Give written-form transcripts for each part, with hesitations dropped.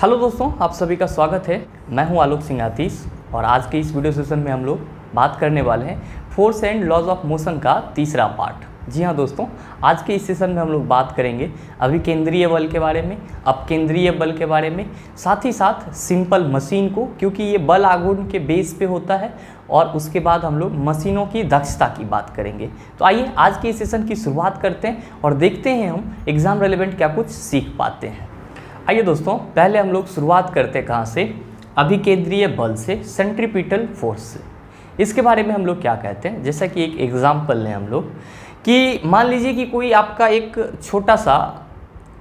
Hello दोस्तों, आप सभी का स्वागत है। मैं हूं आलोक सिंह आतिश और आज के इस वीडियो सेशन में हम लोग बात करने वाले हैं force and laws of motion का तीसरा पार्ट। जी हाँ दोस्तों, आज के इस सेशन में हम लोग बात करेंगे अभिकेंद्रीय बल के बारे में, अपकेंद्रीय बल के बारे में, साथ ही साथ सिंपल मशीन को, क्योंकि ये बल आघूर्ण के बेस पे होता है। और उसके बाद हम लोग मशीनों की दक्षता की बात करेंगे। तो आइए आज के इस सेशन की शुरुआत करते हैं और देखते हैं हम एग्ज़ाम रेलेवेंट क्या कुछ सीख पाते हैं। आइए दोस्तों, पहले हम लोग शुरुआत करते हैं कहाँ से? अभिकेंद्रीय बल से, सेंट्रीपिटल फोर्स से। इसके बारे में हम लोग क्या कहते हैं, जैसा कि एक एग्जाम्पल लें हम लोग कि मान लीजिए कि कोई आपका एक छोटा सा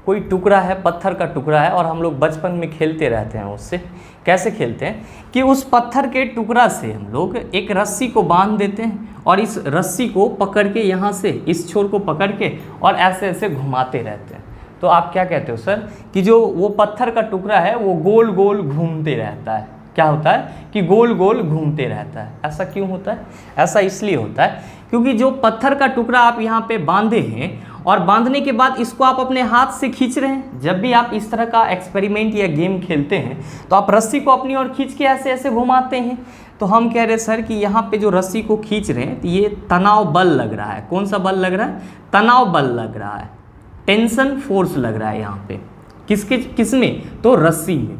कोई टुकड़ा है, पत्थर का टुकड़ा है, और हम लोग बचपन में खेलते रहते हैं उससे। कैसे खेलते हैं कि उस पत्थर के टुकड़ा से हम लोग एक रस्सी को बांध देते हैं और इस रस्सी को पकड़ के यहाँ से इस छोर को पकड़ के और ऐसे ऐसे घुमाते रहते हैं। तो आप क्या कहते हो सर कि जो वो पत्थर का टुकड़ा है वो गोल गोल घूमते रहता है। क्या होता है कि गोल गोल घूमते रहता है। ऐसा क्यों होता है? ऐसा इसलिए होता है क्योंकि जो पत्थर का टुकड़ा आप यहाँ पे बांधे हैं और बांधने के बाद इसको आप अपने हाथ से खींच रहे हैं। जब भी आप इस तरह का एक्सपेरिमेंट या गेम खेलते हैं तो आप रस्सी को अपनी ओर खींच के ऐसे ऐसे घुमाते हैं। तो हम कह रहे हैं सर कि यहाँ पे जो रस्सी को खींच रहे हैं तो ये तनाव बल लग रहा है। कौन सा बल लग रहा है? तनाव बल लग रहा है, टेंशन फोर्स लग रहा है यहाँ पे। किसमें? तो रस्सी में।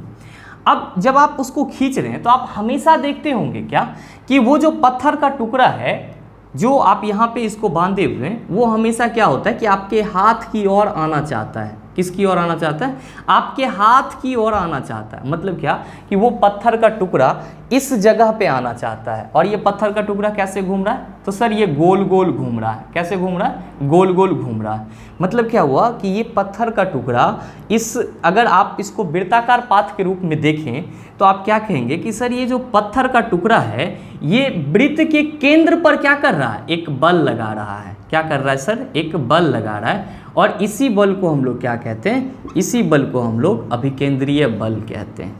अब जब आप उसको खींच रहे हैं तो आप हमेशा देखते होंगे क्या कि वो जो पत्थर का टुकड़ा है जो आप यहाँ पे इसको बांधे हुए हैं वो हमेशा क्या होता है कि आपके हाथ की ओर आना चाहता है। किसकी ओर आना चाहता है? आपके हाथ की ओर आना चाहता है। मतलब क्या कि वो पत्थर का टुकड़ा इस जगह पे आना चाहता है। और ये पत्थर का टुकड़ा कैसे घूम रहा है? तो सर ये गोल गोल घूम रहा है। कैसे घूम रहा है? गोल गोल घूम रहा है। मतलब क्या हुआ कि ये पत्थर का टुकड़ा अगर आप इसको वृत्ताकार पाथ के रूप में देखें तो आप क्या कहेंगे कि सर ये जो पत्थर का टुकड़ा है ये वृत्त के केंद्र पर क्या कर रहा है? एक बल लगा रहा है। क्या कर रहा है सर? एक बल लगा रहा है। और इसी बल को हम लोग क्या कहते हैं? इसी बल को हम लोग अभिकेंद्रीय बल कहते हैं।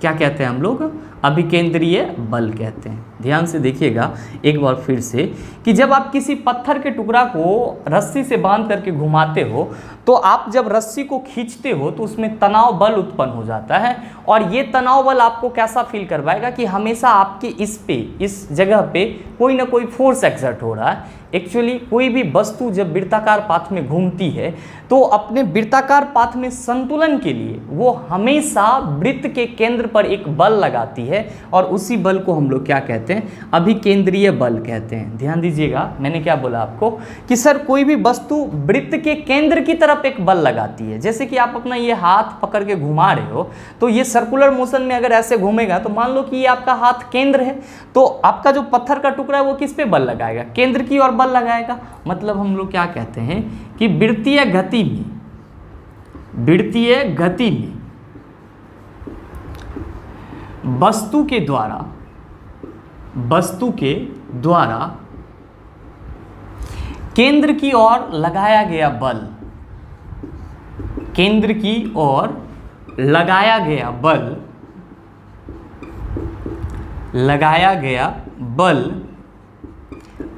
क्या कहते हैं हम लोग? अभिकेंद्रीय बल कहते हैं। ध्यान से देखिएगा एक बार फिर से कि जब आप किसी पत्थर के टुकड़ा को रस्सी से बांध करके घुमाते हो तो आप जब रस्सी को खींचते हो तो उसमें तनाव बल उत्पन्न हो जाता है। और ये तनाव बल आपको कैसा फील करवाएगा कि हमेशा आपके इस जगह पे कोई ना कोई फोर्स एक्सर्ट हो रहा है। एक्चुअली कोई भी वस्तु जब वृत्ताकार पाथ में घूमती है तो अपने वृत्ताकार पाथ में संतुलन के लिए वो हमेशा वृत्त के केंद्र पर एक बल लगाती है और उसी बल को हम लोग क्या कहते हैं? अभिकेंद्रीय बल कहते हैं। ध्यान दीजिएगा, मैंने क्या बोला आपको कि सर कोई भी वस्तु वृत्त के केंद्र की तरफ एक बल लगाती है। जैसे कि आप अपना ये हाथ पकड़ के घुमा रहे हो तो ये सर्कुलर मोशन में अगर ऐसे घूमेगा तो मान लो कि ये आपका हाथ केंद्र है तो आपका जो पत्थर का टुकड़ा है वो किस पे बल लगाएगा? केंद्र की ओर बल लगाएगा। मतलब हम लोग क्या कहते हैं कि वृत्तीय गति में वस्तु के द्वारा केंद्र की ओर लगाया गया बल, केंद्र की ओर लगाया गया बल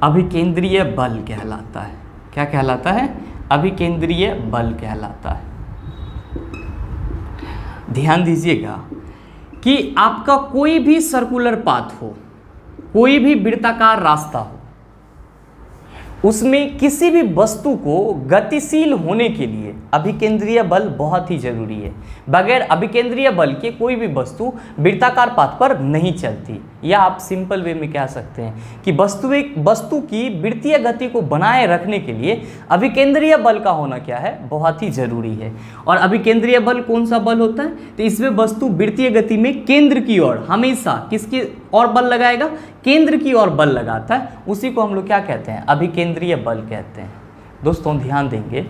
अभिकेंद्रीय बल कहलाता है। क्या कहलाता है? अभिकेंद्रीय बल कहलाता है। ध्यान दीजिएगा कि आपका कोई भी सर्कुलर पाथ हो, कोई भी वृत्ताकार रास्ता हो, उसमें किसी भी वस्तु को गतिशील होने के लिए अभिकेंद्रीय बल बहुत ही जरूरी है। बगैर अभिकेंद्रीय बल के कोई भी वस्तु वृत्ताकार पाथ पर नहीं चलती। या आप सिंपल वे में कह सकते हैं कि वस्तु की वृत्तीय गति को बनाए रखने के लिए अभिकेंद्रीय बल का होना क्या है? बहुत ही जरूरी है। और अभिकेंद्रीय बल कौन सा बल होता है? तो इसमें वस्तु वृत्तीय गति में केंद्र की ओर हमेशा किसकी ओर बल लगाएगा? केंद्र की ओर बल लगाता है। उसी को हम लोग क्या कहते हैं? अभिकेंद्रीय बल कहते हैं। दोस्तों ध्यान देंगे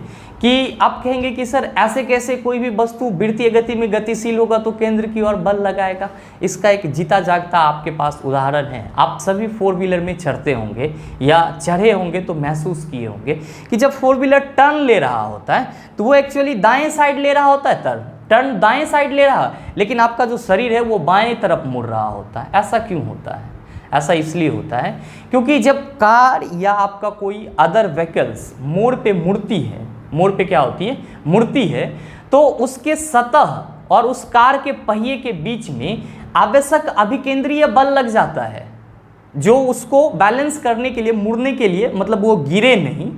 कि आप कहेंगे कि सर ऐसे कैसे कोई भी वस्तु वृत्तीय गति में गतिशील होगा तो केंद्र की ओर बल लगाएगा? इसका एक जीता जागता आपके पास उदाहरण है। आप सभी 4 व्हीलर में चढ़ते होंगे या चढ़े होंगे तो महसूस किए होंगे कि जब 4 व्हीलर टर्न ले रहा होता है तो वो एक्चुअली दाएं साइड ले रहा होता है। टर्न दाएं साइड ले रहा है लेकिन आपका जो शरीर है वो बाएं तरफ मुड़ रहा होता है। ऐसा क्यों होता है? ऐसा इसलिए होता है क्योंकि जब कार या आपका कोई अदर व्हीकल्स मोड़ पे मुड़ती है, मोड़ पे क्या होती है? मुड़ती है, तो उसके सतह और उस कार के पहिए के बीच में आवश्यक अभिकेंद्रीय बल लग जाता है, जो उसको बैलेंस करने के लिए, मुड़ने के लिए, मतलब वो गिरे नहीं,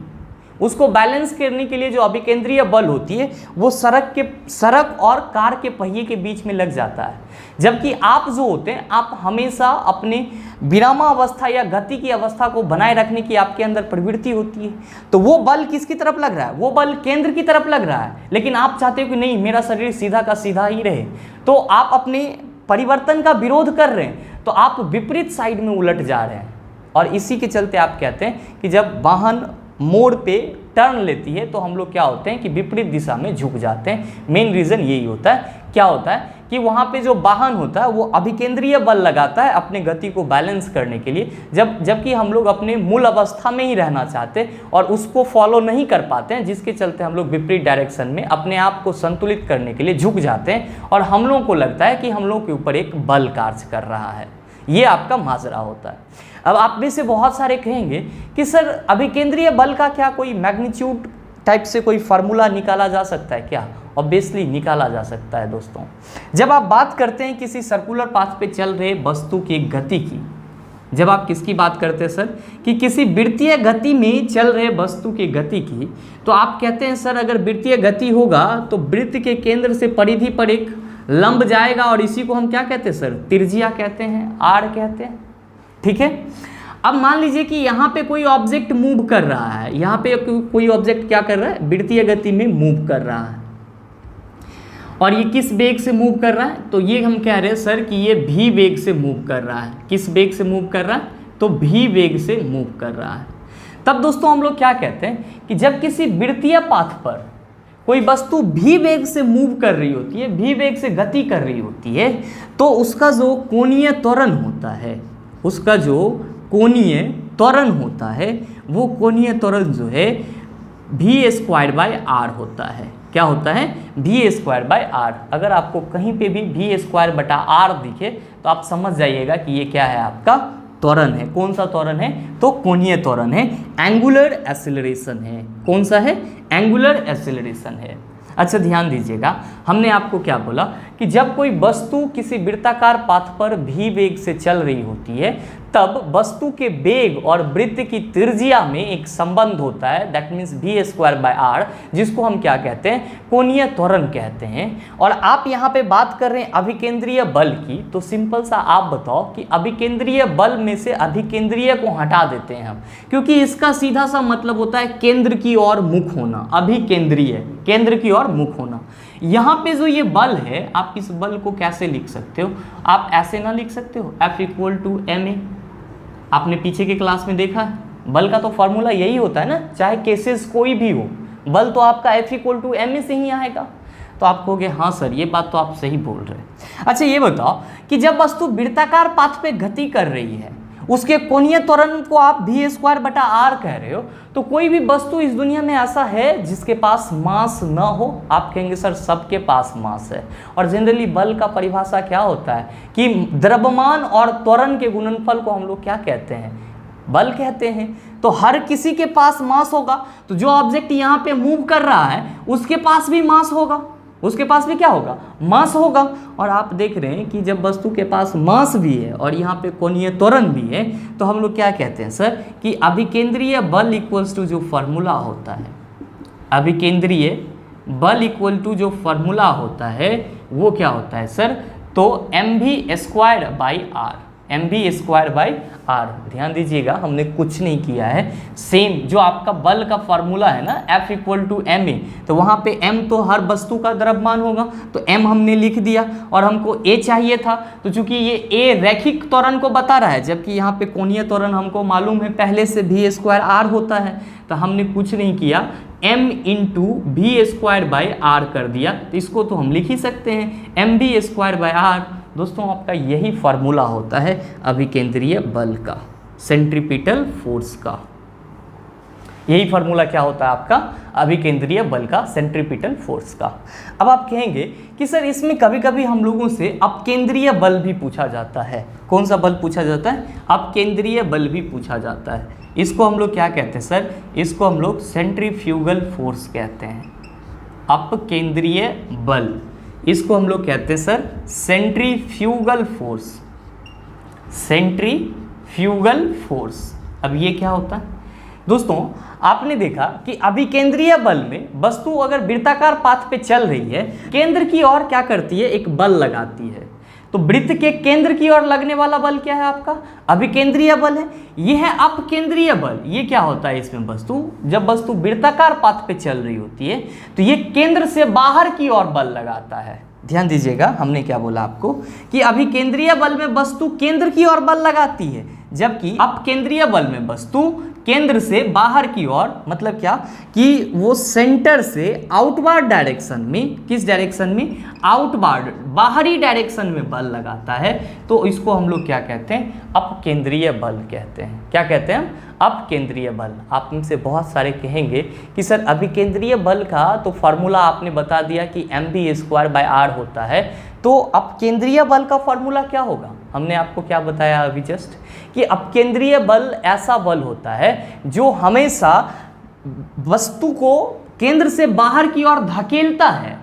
उसको बैलेंस करने के लिए जो अभिकेंद्रीय बल होती है वो सड़क और कार के पहिए के बीच में लग जाता है। जबकि आप जो होते हैं, आप हमेशा अपने विरामावस्था या गति की अवस्था को बनाए रखने की आपके अंदर प्रवृत्ति होती है। तो वो बल किसकी तरफ लग रहा है? वो बल केंद्र की तरफ लग रहा है, लेकिन आप चाहते हो कि नहीं, मेरा शरीर सीधा का सीधा ही रहे, तो आप अपने परिवर्तन का विरोध कर रहे हैं, तो आप विपरीत साइड में उलट जा रहे हैं। और इसी के चलते आप कहते हैं कि जब वाहन मोड़ पे टर्न लेती है तो हम लोग क्या होते हैं कि विपरीत दिशा में झुक जाते हैं। मेन रीज़न यही होता है। क्या होता है कि वहाँ पे जो वाहन होता है वो अभिकेंद्रीय बल लगाता है अपने गति को बैलेंस करने के लिए, जबकि हम लोग अपने मूल अवस्था में ही रहना चाहते और उसको फॉलो नहीं कर पाते हैं, जिसके चलते हम लोग विपरीत डायरेक्शन में अपने आप को संतुलित करने के लिए झुक जाते हैं और हम लोगों को लगता है कि हम लोग के ऊपर एक बल कार्य कर रहा है। ये आपका माजरा होता है। अब आप में से बहुत सारे कहेंगे कि सर अभिकेंद्रीय बल का क्या कोई मैग्नीट्यूड टाइप से कोई फार्मूला निकाला जा सकता है क्या? ऑब्वियसली निकाला जा सकता है दोस्तों। जब आप बात करते हैं किसी सर्कुलर पाथ पे चल रहे वस्तु की गति की, जब आप किसकी बात करते हैं सर कि किसी वृत्तीय गति में चल रहे वस्तु की गति की, तो आप कहते हैं सर अगर वृत्तीय गति होगा तो वृत्त के केंद्र से परिधि पर एक लंब जाएगा और इसी को हम क्या कहते हैं सर? त्रिज्या कहते हैं, आर कहते हैं। ठीक है। अब मान लीजिए कि यहाँ पे कोई ऑब्जेक्ट मूव कर रहा है, यहाँ पे कोई ऑब्जेक्ट क्या कर रहा है? वृत्तीय गति में मूव कर रहा है, और ये किस वेग से मूव कर रहा है? तो ये हम कह रहे हैं सर कि ये भी वेग से मूव कर रहा है। किस वेग से मूव कर रहा है? तो भी वेग से मूव कर रहा है। तब दोस्तों हम लोग क्या कहते हैं कि जब किसी वृत्तीय पाथ पर कोई वस्तु भी वेग से मूव कर रही होती है, भी वेग से गति कर रही होती है, तो उसका जो कोणीय त्वरण होता है, उसका जो कोणीय त्वरण होता है, वो कोणीय त्वरण जो है v² होता है। क्या होता है? v²/r। अगर आपको कहीं पे भी v²/r दिखे तो आप समझ जाइएगा कि ये क्या है? आपका त्वरण है। कौन सा त्वरण है? तो कोणीय त्वरण है, एंगुलर एक्सेलरेशन है। कौन सा है? एंगुलर एक्सेलरेशन है। अच्छा ध्यान दीजिएगा, हमने आपको क्या बोला कि जब कोई वस्तु किसी वृत्ताकार पाथ पर भी वेग से चल रही होती है, तब वस्तु के वेग और वृत्त की त्रिज्या में एक संबंध होता है, दैट मीन्स v²/r, जिसको हम क्या कहते हैं? कोणीय त्वरण कहते हैं। और आप यहाँ पे बात कर रहे हैं अभिकेंद्रीय बल की, तो सिंपल सा आप बताओ कि अभिकेंद्रीय बल में से अभिकेंद्रीय को हटा देते हैं हम, क्योंकि इसका सीधा सा मतलब होता है केंद्र की ओर मुख होना। अभिकेंद्रीय, केंद्र की ओर मुख होना। यहाँ पे जो ये बल है, आप इस बल को कैसे लिख सकते हो? आप ऐसे ना लिख सकते हो, F=ma। आपने पीछे के क्लास में देखा है, बल का तो फॉर्मूला यही होता है ना, चाहे केसेस कोई भी हो, बल तो आपका F=ma से ही आएगा। तो आप कहोगे हाँ सर ये बात तो आप सही बोल रहे हैं। अच्छा ये बताओ कि जब वस्तु वृत्ताकार पाथ पे गति कर रही है, उसके कोणीय त्वरण को आप v²/r कह रहे हो, तो कोई भी वस्तु इस दुनिया में ऐसा है जिसके पास मास ना हो? आप कहेंगे सर सबके पास मास है। और जनरली बल का परिभाषा क्या होता है कि द्रव्यमान और त्वरण के गुणनफल को हम लोग क्या कहते हैं? बल कहते हैं। तो हर किसी के पास मास होगा, तो जो ऑब्जेक्ट यहाँ पे मूव कर रहा है उसके पास भी मास होगा, उसके पास भी क्या होगा? मास होगा। और आप देख रहे हैं कि जब वस्तु के पास मास भी है और यहाँ पे कोणीय त्वरण भी है, तो हम लोग क्या कहते हैं सर कि अभिकेंद्रीय बल इक्वल्स टू जो फार्मूला होता है, अभिकेंद्रीय बल इक्वल टू जो फार्मूला होता है वो क्या होता है सर? तो mv²/r, mv²/r। ध्यान दीजिएगा, हमने कुछ नहीं किया है, सेम जो आपका बल का फॉर्मूला है ना F=ma, तो वहाँ पे m तो हर वस्तु का द्रव्यमान होगा, तो m हमने लिख दिया। और हमको a चाहिए था, तो चूंकि ये a रैखिक त्वरण को बता रहा है, जबकि यहाँ पे कोणीय त्वरण हमको मालूम है पहले से v² होता है, तो हमने कुछ नहीं किया, m × v²/r कर दिया। तो इसको तो हम लिख ही सकते हैं mv²/r। दोस्तों आपका यही फार्मूला होता है अभिकेंद्रीय बल का, सेंट्रीपिटल फोर्स का। यही फार्मूला क्या होता है आपका? अभिकेंद्रीय बल का, सेंट्रीपिटल फोर्स का। अब आप कहेंगे कि सर इसमें कभी कभी हम लोगों से अपकेंद्रीय बल भी पूछा जाता है। कौन सा बल पूछा जाता है? अपकेंद्रीय बल भी पूछा जाता है। इसको हम लोग क्या कहते हैं सर? इसको हम लोग सेंट्रीफ्यूगल फोर्स कहते हैं। अपकेंद्रीय बल इसको हम लोग कहते हैं sir centrifugal force. Centrifugal force. अब ये क्या होता है दोस्तों, आपने देखा कि अभिकेंद्रीय बल में वस्तु अगर वृत्ताकार पाथ पे चल रही है, केंद्र की ओर क्या करती है, एक बल लगाती है। तो वृत्त के केंद्र की ओर लगने वाला बल क्या है, आपका अभिकेंद्रीय बल है। ये है अपकेंद्रीय बल। ये क्या होता है इसमें, वस्तु जब वस्तु वृत्ताकार पाथ पे चल रही होती है तो ये केंद्र से बाहर की ओर बल लगाता है। ध्यान दीजिएगा, हमने क्या बोला आपको कि अभिकेंद्रीय बल में वस्तु केंद्र की ओर बल लगाती है, जबकि अपकेंद्रीय बल में वस्तु केंद्र से बाहर की ओर, मतलब क्या कि वो सेंटर से आउटवर्ड डायरेक्शन में, किस डायरेक्शन में, आउटवर्ड, बाहरी डायरेक्शन में बल लगाता है। तो इसको हम लोग क्या कहते हैं, अपकेंद्रीय बल कहते हैं। क्या कहते हैं, अपकेंद्रीय बल। आप में से बहुत सारे कहेंगे कि सर अभिकेंद्रीय बल का तो फार्मूला आपने बता दिया कि mv²/r होता है, तो अपकेंद्रीय बल का फार्मूला क्या होगा। हमने आपको क्या बताया अभी जस्ट, कि अपकेंद्रीय बल ऐसा बल होता है जो हमेशा वस्तु को केंद्र से बाहर की ओर धकेलता है।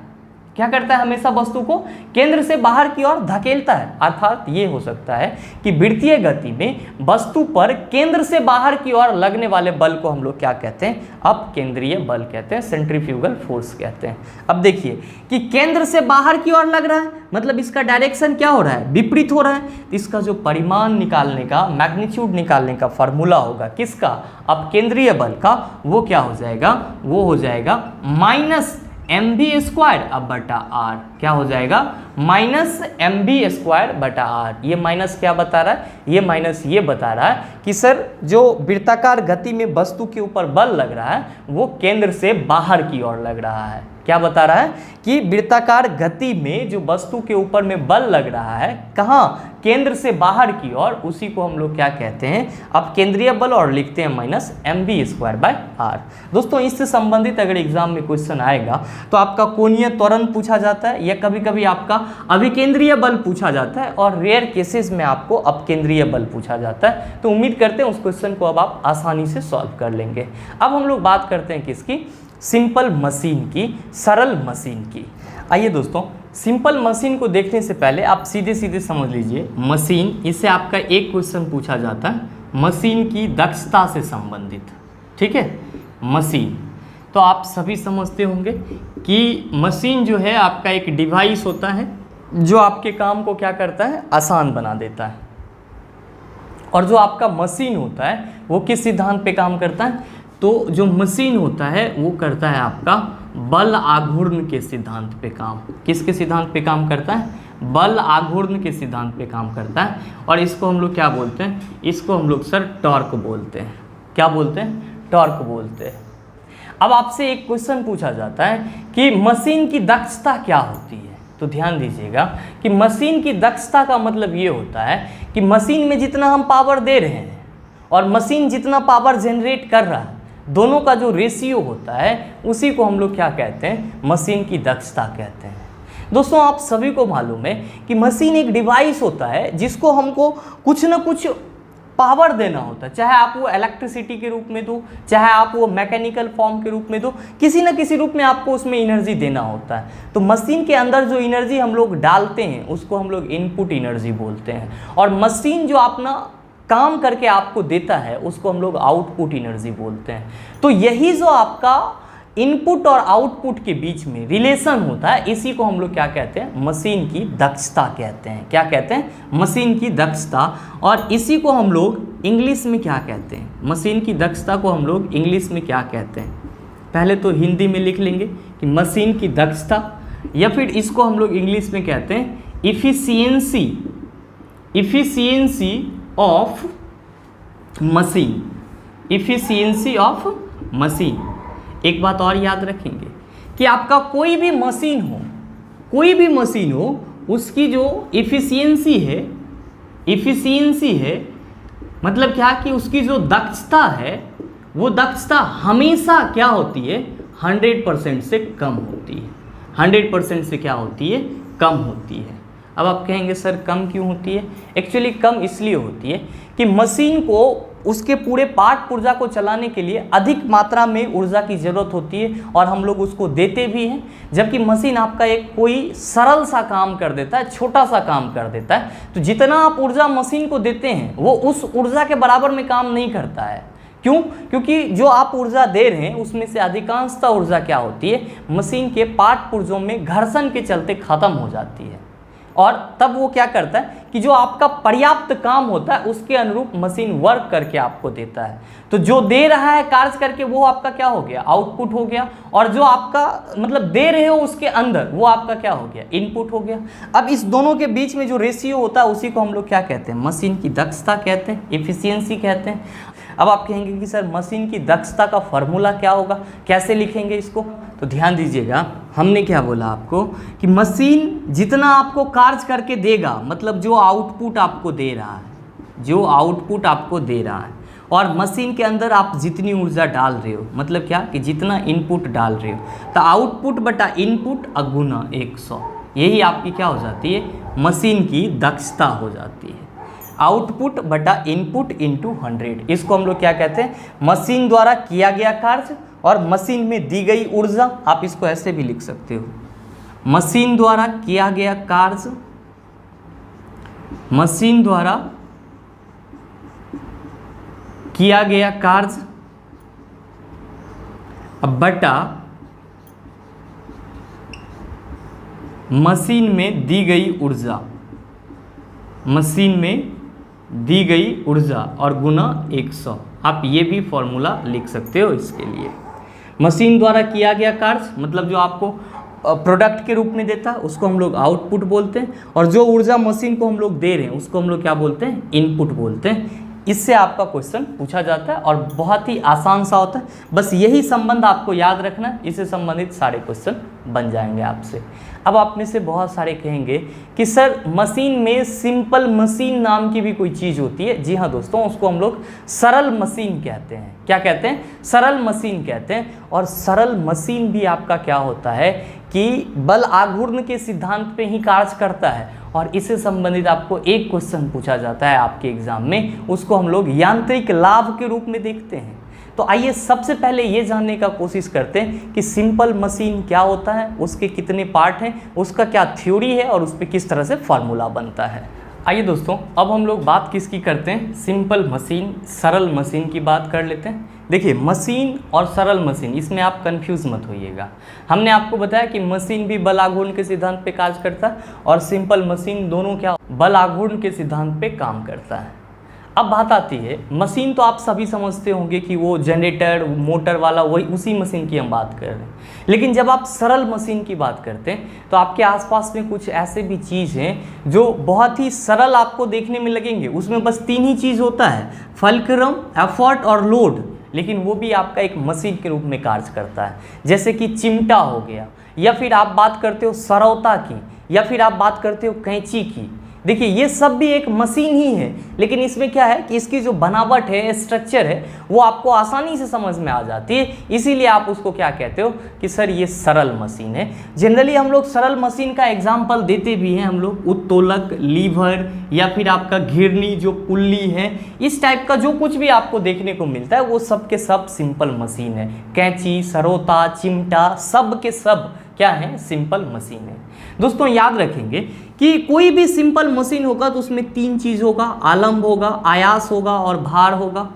क्या करता है, हमेशा वस्तु को केंद्र से बाहर की ओर धकेलता है। अर्थात ये हो सकता है कि वृत्तीय गति में वस्तु पर केंद्र से बाहर की ओर लगने वाले बल को हम लोग क्या कहते हैं, अपकेंद्रीय बल कहते हैं, सेंट्रीफ्यूगल फोर्स कहते हैं। अब देखिए कि केंद्र से बाहर की ओर लग रहा है, मतलब इसका डायरेक्शन क्या हो रहा है, विपरीत हो रहा है। तो इसका जो परिमाण निकालने का, मैग्नीट्यूड निकालने का फॉर्मूला होगा किसका, अपकेंद्रीय बल का, वो क्या हो जाएगा, वो हो जाएगा -mv²/r। क्या हो जाएगा, -mv²/r। ये माइनस क्या बता रहा है, ये माइनस ये बता रहा है कि सर जो वृत्ताकार गति में वस्तु के ऊपर बल लग रहा है वो केंद्र से बाहर की ओर लग रहा है। क्या बता रहा है कि वृत्ताकार गति में जो वस्तु के ऊपर में बल लग रहा है, कहाँ, केंद्र से बाहर की ओर, उसी को हम लोग क्या कहते हैं, अपकेंद्रीय बल, और लिखते हैं -mv²/r। दोस्तों इससे संबंधित अगर एग्जाम में क्वेश्चन आएगा तो आपका कोणीय त्वरण पूछा जाता है, या कभी कभी आपका अभिकेंद्रीय बल पूछा जाता है, और रेयर केसेस में आपको अपकेंद्रीय बल पूछा जाता है। तो उम्मीद करते हैं उस क्वेश्चन को अब आप आसानी से सॉल्व कर लेंगे। अब हम लोग बात करते हैं किसकी, सिंपल मशीन की, सरल मशीन की। आइए दोस्तों, सिंपल मशीन को देखने से पहले आप सीधे सीधे समझ लीजिए, मशीन, इससे आपका एक क्वेश्चन पूछा जाता है मशीन की दक्षता से संबंधित। ठीक है, मशीन तो आप सभी समझते होंगे कि मशीन जो है आपका एक डिवाइस होता है जो आपके काम को क्या करता है, आसान बना देता है। और जो आपका मशीन होता है वो किस सिद्धांत पे काम करता है, तो जो मशीन होता है वो करता है आपका बल आघूर्ण के सिद्धांत पे काम। किसके सिद्धांत पे काम करता है, बल आघूर्ण के सिद्धांत पे काम करता है। और इसको हम लोग क्या बोलते हैं, इसको हम लोग सर टॉर्क बोलते हैं। क्या बोलते हैं, टॉर्क बोलते हैं। अब आपसे एक क्वेश्चन पूछा जाता है कि मशीन की दक्षता क्या होती है, तो ध्यान दीजिएगा कि मशीन की दक्षता का मतलब ये होता है कि मशीन में जितना हम पावर दे रहे हैं और मशीन जितना पावर जनरेट कर रहा है, दोनों का जो रेशियो होता है उसी को हम लोग क्या कहते हैं, मशीन की दक्षता कहते हैं। दोस्तों आप सभी को मालूम है कि मशीन एक डिवाइस होता है जिसको हमको कुछ ना कुछ पावर देना होता है, चाहे आप वो इलेक्ट्रिसिटी के रूप में दो, चाहे आप वो मैकेनिकल फॉर्म के रूप में दो, किसी न किसी रूप में आपको उसमें एनर्जी देना होता है। तो मशीन के अंदर जो एनर्जी हम लोग डालते हैं उसको हम लोग इनपुट एनर्जी बोलते हैं, और मशीन जो अपना काम करके आपको देता है उसको हम लोग आउटपुट एनर्जी बोलते हैं। तो यही जो आपका इनपुट और आउटपुट के बीच में रिलेशन होता है, इसी को हम लोग क्या कहते हैं, मशीन की दक्षता कहते हैं। क्या कहते हैं, मशीन की दक्षता। और इसी को हम लोग इंग्लिश में क्या कहते हैं, मशीन की दक्षता को हम लोग इंग्लिश में क्या कहते हैं। पहले तो हिंदी में लिख लेंगे कि मशीन की दक्षता, या फिर इसको हम लोग इंग्लिश में कहते हैं efficiency of machine, efficiency of machine. एक बात और याद रखेंगे कि आपका कोई भी मशीन हो, उसकी जो इफिशियंसी है, मतलब क्या कि उसकी जो दक्षता है, वो दक्षता हमेशा क्या होती है, 100% से कम होती है। 100% से क्या होती है, कम होती है। अब आप कहेंगे सर कम क्यों होती है, एक्चुअली कम इसलिए होती है कि मशीन को उसके पूरे पार्ट पुर्जा को चलाने के लिए अधिक मात्रा में ऊर्जा की ज़रूरत होती है और हम लोग उसको देते भी हैं, जबकि मशीन आपका एक कोई सरल सा काम कर देता है, छोटा सा काम कर देता है। तो जितना आप ऊर्जा मशीन को देते हैं वो उस ऊर्जा के बराबर में काम नहीं करता है। क्यों? क्योंकि जो आप ऊर्जा दे रहे हैं उसमें से अधिकांशतः ऊर्जा क्या होती है, मशीन के पार्ट पुर्जों में घर्षण के चलते ख़त्म हो जाती है। और तब वो क्या करता है कि जो आपका पर्याप्त काम होता है उसके अनुरूप मशीन वर्क करके आपको देता है। तो जो दे रहा है कार्य करके वो आपका क्या हो गया, आउटपुट हो गया, और जो आपका मतलब दे रहे हो उसके अंदर वो आपका क्या हो गया, इनपुट हो गया। अब इस दोनों के बीच में जो रेशियो होता है उसी को हम लोग क्या कहते हैं, मशीन की दक्षता कहते हैं, एफिशिएंसी कहते हैं। अब आप कहेंगे कि सर मशीन की दक्षता का फॉर्मूला क्या होगा, कैसे लिखेंगे इसको? तो ध्यान दीजिएगा, हमने क्या बोला आपको कि मशीन जितना आपको कार्य करके देगा, मतलब जो आउटपुट आपको दे रहा है, जो आउटपुट आपको दे रहा है, और मशीन के अंदर आप जितनी ऊर्जा डाल रहे हो, मतलब क्या कि जितना इनपुट डाल रहे हो, तो आउटपुट बटा इनपुट गुना 100, यही आपकी क्या हो जाती है, मशीन की दक्षता हो जाती है। आउटपुट बटा इनपुट इंटू 100, इसको हम लोग क्या कहते हैं, मशीन द्वारा किया गया कार्य और मशीन में दी गई ऊर्जा। आप इसको ऐसे भी लिख सकते हो, मशीन द्वारा किया गया कार्य, मशीन द्वारा किया गया कार्य बटा मशीन में दी गई ऊर्जा, मशीन में दी गई ऊर्जा और गुना 100। आप ये भी फॉर्मूला लिख सकते हो इसके लिए। मशीन द्वारा किया गया कार्य मतलब जो आपको प्रोडक्ट के रूप में देता है उसको हम लोग आउटपुट बोलते हैं, और जो ऊर्जा मशीन को हम लोग दे रहे हैं उसको हम लोग क्या बोलते हैं, इनपुट बोलते हैं। इससे आपका क्वेश्चन पूछा जाता है और बहुत ही आसान सा होता है, बस यही संबंध आपको याद रखना है, इससे संबंधित सारे क्वेश्चन बन जाएंगे आपसे। अब आप में से बहुत सारे कहेंगे कि सर मशीन में सिंपल मशीन नाम की भी कोई चीज़ होती है। जी हाँ दोस्तों, उसको हम लोग सरल मशीन कहते हैं। क्या कहते हैं? सरल मशीन कहते हैं। और सरल मशीन भी आपका क्या होता है कि बल आघूर्ण के सिद्धांत पे ही कार्य करता है, और इससे संबंधित आपको एक क्वेश्चन पूछा जाता है आपके एग्जाम में, उसको हम लोग यांत्रिक लाभ के रूप में देखते हैं। तो आइए सबसे पहले ये जानने का कोशिश करते हैं कि सिंपल मशीन क्या होता है, उसके कितने पार्ट हैं, उसका क्या थ्योरी है और उस पर किस तरह से फार्मूला बनता है। आइए दोस्तों, अब हम लोग बात किसकी करते हैं, सिंपल मशीन, सरल मशीन की बात कर लेते हैं। देखिए, मशीन और सरल मशीन, इसमें आप कंफ्यूज मत होइएगा। हमने आपको बताया कि मशीन भी बल आघूर्ण के सिद्धांत पे कार्य करता है और सिंपल मशीन दोनों क्या बल आघूर्ण के सिद्धांत पे काम करता है। अब बात आती है, मशीन तो आप सभी समझते होंगे कि वो जनरेटर मोटर वाला, वही उसी मशीन की हम बात कर रहे हैं। लेकिन जब आप सरल मशीन की बात करते हैं तो आपके आसपास में कुछ ऐसे भी चीज़ हैं जो बहुत ही सरल आपको देखने में लगेंगे। उसमें बस 3 ही चीज़ होता है, फल्क्रम, एफर्ट और लोड, लेकिन वो भी आपका एक मशीन के रूप में कार्य करता है। जैसे कि चिमटा हो गया, या फिर आप बात करते हो सरौता की, या फिर आप बात करते हो कैंची की। देखिए, ये सब भी एक मशीन ही है, लेकिन इसमें क्या है कि इसकी जो बनावट है, स्ट्रक्चर है, वो आपको आसानी से समझ में आ जाती है। इसीलिए आप उसको क्या कहते हो कि सर ये सरल मशीन है। जनरली हम लोग सरल मशीन का एग्जाम्पल देते भी हैं, हम लोग उत्तोलक, लीवर, या फिर आपका घिरनी जो पुल्ली है, इस टाइप का जो कुछ भी आपको देखने को मिलता है वो सब के सब सिंपल मशीन है। कैंची, सरौता, चिमटा, सब के सब क्या है, सिंपल मशीन है। दोस्तों याद रखेंगे कि कोई भी सिंपल मशीन होगा तो उसमें 3 चीज़ होगा, आलंब होगा, आयास होगा और भार होगा,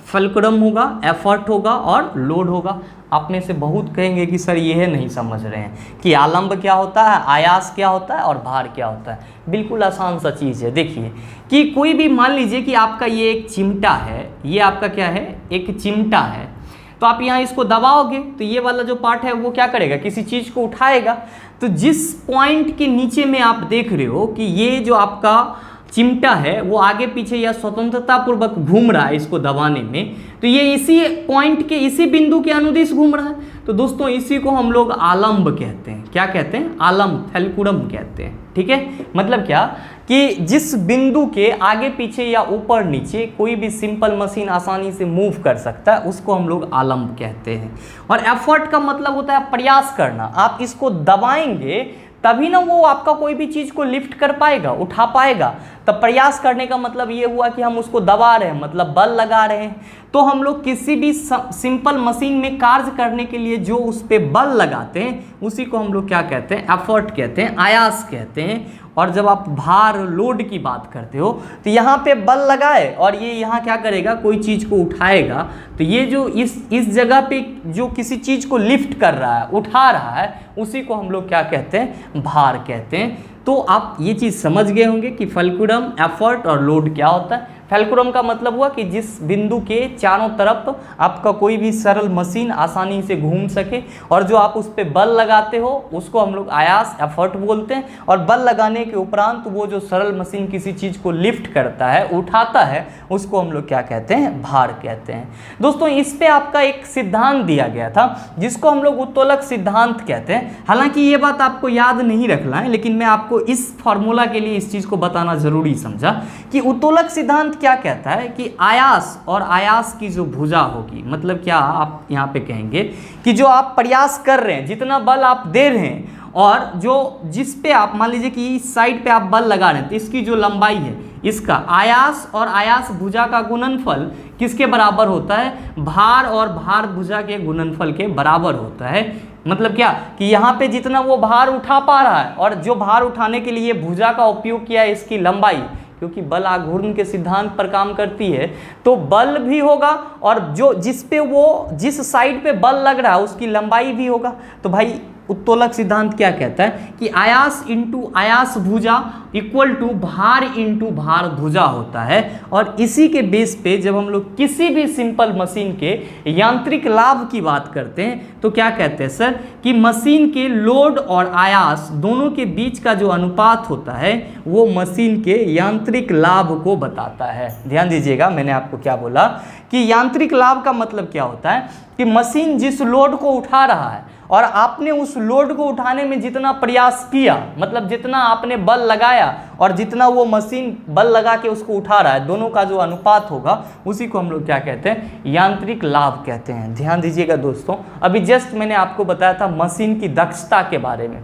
फल्क्रम होगा, एफर्ट होगा और लोड होगा। आप में से बहुत कहेंगे कि सर यह नहीं समझ रहे हैं कि आलंब क्या होता है, आयास क्या होता है और भार क्या होता है। बिल्कुल आसान सा चीज़ है। देखिए कि कोई भी मान लीजिए कि आपका ये एक चिमटा है, ये आपका क्या है, एक चिमटा है, तो आप यहाँ इसको दबाओगे तो ये वाला जो पार्ट है वो क्या करेगा, किसी चीज़ को उठाएगा। तो जिस पॉइंट के नीचे में आप देख रहे हो कि ये जो आपका चिमटा है वो आगे पीछे या स्वतंत्रता पूर्वक घूम रहा है इसको दबाने में, तो ये इसी पॉइंट के, इसी बिंदु के अनुदिश घूम रहा है। तो दोस्तों इसी को हम लोग आलंब कहते हैं। क्या कहते हैं? आलंब, फल्क्रम कहते हैं। ठीक है, मतलब क्या कि जिस बिंदु के आगे पीछे या ऊपर नीचे कोई भी सिंपल मशीन आसानी से मूव कर सकता है, उसको हम लोग आलंब कहते हैं। और एफर्ट का मतलब होता है प्रयास करना। आप इसको दबाएंगे तभी ना वो आपका कोई भी चीज़ को लिफ्ट कर पाएगा, उठा पाएगा। तब प्रयास करने का मतलब ये हुआ कि हम उसको दबा रहे हैं, मतलब बल लगा रहे हैं। तो हम लोग किसी भी सिंपल मशीन में कार्य करने के लिए जो उस पर बल लगाते हैं उसी को हम लोग क्या कहते हैं, एफर्ट कहते हैं, आयास कहते हैं। और जब आप भार लोड की बात करते हो तो यहाँ पे बल लगाए और ये यहाँ क्या करेगा, कोई चीज़ को उठाएगा। तो ये जो इस जगह पे जो किसी चीज़ को लिफ्ट कर रहा है, उठा रहा है, उसी को हम लोग क्या कहते हैं, भार कहते हैं। तो आप ये चीज़ समझ गए होंगे कि फल्क्रुम, एफर्ट और लोड क्या होता है। फल्क्रुम का मतलब हुआ कि जिस बिंदु के चारों तरफ आपका कोई भी सरल मशीन आसानी से घूम सके, और जो आप उस पर बल लगाते हो उसको हम लोग आयास, एफर्ट बोलते हैं। और बल लगाने के उपरांत वो जो सरल मशीन किसी चीज़ को लिफ्ट करता है, उठाता है, उसको हम लोग क्या कहते हैं, भार कहते हैं। दोस्तों इस पे आपका एक सिद्धांत दिया गया था जिसको हम लोग उत्तोलक सिद्धांत कहते हैं। हालांकि ये बात आपको याद नहीं रखना है, लेकिन मैं आपको इस फॉर्मूला के लिए इस चीज़ को बताना ज़रूरी समझा कि उत्तोलक सिद्धांत क्या कहता है कि आयास और आयास की जो भुजा होगी, मतलब क्या आप यहाँ पे कहेंगे कि जो आप प्रयास कर रहे हैं, जितना बल आप दे रहे हैं, और जो जिस पे आप मान लीजिए कि इस साइड पे आप बल लगा रहे हैं, तो इसकी जो लंबाई है, इसका आयास और आयास भुजा का गुणनफल किसके बराबर होता है, भार और भार भुजा के गुणनफल के बराबर होता है। मतलब क्या कि यहाँ पे जितना वो भार उठा पा रहा है, और जो भार उठाने के लिए भुजा का उपयोग किया है, इसकी लंबाई, क्योंकि बल आघूर्ण के सिद्धांत पर काम करती है, तो बल भी होगा और जो जिस साइड पे बल लग रहा है उसकी लंबाई भी होगा। तो भाई उत्तोलक सिद्धांत क्या कहता है कि आयास इंटू आयास भुजा इक्वल टू भार इंटू भार भुजा होता है। और इसी के बेस पे जब हम लोग किसी भी सिंपल मशीन के यांत्रिक लाभ की बात करते हैं तो क्या कहते हैं सर कि मशीन के लोड और आयास दोनों के बीच का जो अनुपात होता है वो मशीन के यांत्रिक लाभ को बताता है। ध्यान दीजिएगा, मैंने आपको क्या बोला कि यांत्रिक लाभ का मतलब क्या होता है कि मशीन जिस लोड को उठा रहा है और आपने उस लोड को उठाने में जितना प्रयास किया, मतलब जितना आपने बल लगाया और जितना वो मशीन बल लगा के उसको उठा रहा है, दोनों का जो अनुपात होगा उसी को हम लोग क्या कहते हैं, यांत्रिक लाभ कहते हैं। ध्यान दीजिएगा दोस्तों, अभी जस्ट मैंने आपको बताया था मशीन की दक्षता के बारे में।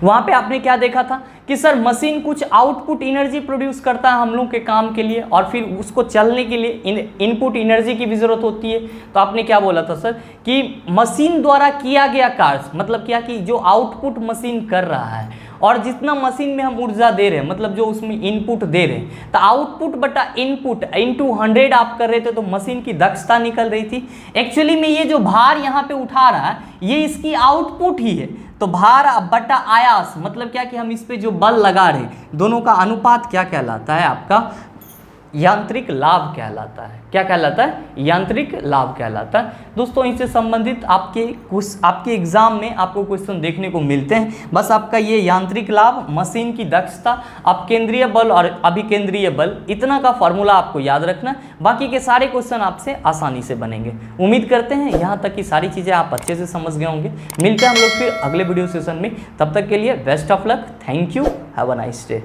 वहाँ पे आपने क्या देखा था कि सर मशीन कुछ आउटपुट एनर्जी प्रोड्यूस करता है हम लोग के काम के लिए, और फिर उसको चलने के लिए इनपुट एनर्जी की भी ज़रूरत होती है। तो आपने क्या बोला था सर कि मशीन द्वारा किया गया कार्य, मतलब क्या कि जो आउटपुट मशीन कर रहा है और जितना मशीन में हम ऊर्जा दे रहे हैं, मतलब जो उसमें इनपुट दे रहे हैं, तो आउटपुट बटा इनपुट इंटू 100 आप कर रहे थे तो मशीन की दक्षता निकल रही थी। एक्चुअली में ये जो भार यहाँ पे उठा रहा है ये इसकी आउटपुट ही है। तो भार बटा आयास मतलब क्या कि हम इस पे जो बल लगा रहे हैं दोनों का अनुपात क्या कहलाता है, आपका यांत्रिक लाभ कहलाता है। क्या कहलाता है, यांत्रिक लाभ कहलाता है। दोस्तों इससे संबंधित आपके एग्जाम में आपको क्वेश्चन देखने को मिलते हैं। बस आपका ये यांत्रिक लाभ, मशीन की दक्षता, अपकेंद्रीय बल और अभिकेंद्रीय बल, इतना का फॉर्मूला आपको याद रखना। बाकी के सारे क्वेश्चन आपसे आसानी से बनेंगे। उम्मीद करते हैं यहाँ तक की सारी चीज़ें आप अच्छे से समझ गए होंगे। मिलते हैं हम लोग फिर अगले वीडियो सेशन में, तब तक के लिए best of luck, thank you, have a nice day.